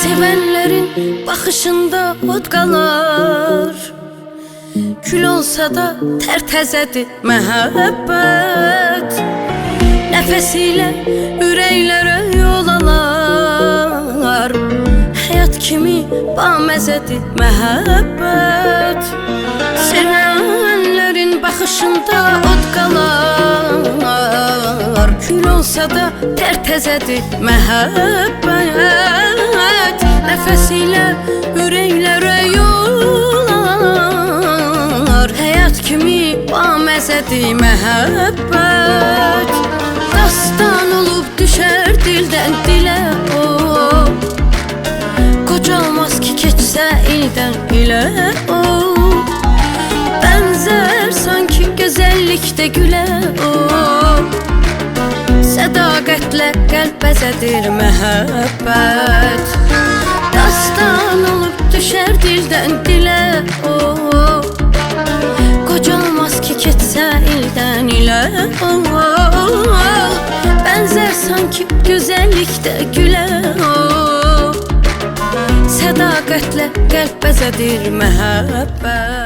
Sevenlerin baxışında od qalar, kül olsa da tərtəzədir məhəbbət. Nəfəsilə ürəklərə yol alar, həyat kimi baməzədir məhəbbət. Sevənlərin baxışında od qalar, kül olsa da tərtəzədir məhəbbət. Nəfəsilə ürəklərə yol alar, həyat kimi baməzədir məhəbbət. Dastan olub düşər dildən dilə o, qocalmaz ki keçsə ildən ilə o. Bənzər sanki gözəllikdə gülə o, sədaqətlə qəlb bəzədir məhəbbət. Dastan olub düşər dildən dilə o, qocalmaz ki keçsə ildən ilə o. Bənzər sanki gözəllikdə gülə o, sədaqətlə qəlb bəzədir məhəbbət.